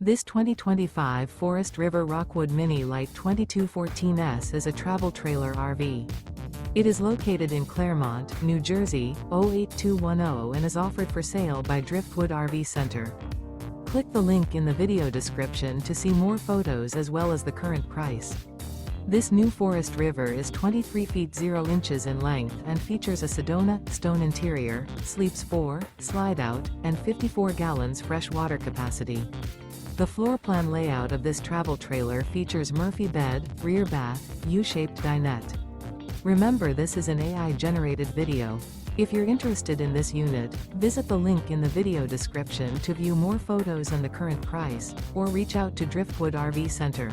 This 2025 Forest River Rockwood Mini Lite 2214S is a travel trailer RV. It is located in Clermont, New Jersey, 08210 and is offered for sale by Driftwood RV Center. Click the link in the video description to see more photos as well as the current price. This new Forest River is 23 feet 0 inches in length and features a Sedona, stone interior, sleeps 4, slide out, and 54 gallons fresh water capacity. The floor plan layout of this travel trailer features Murphy bed, rear bath, U-shaped dinette. Remember, this is an AI-generated video. If you're interested in this unit, visit the link in the video description to view more photos and the current price, or reach out to Driftwood RV Center.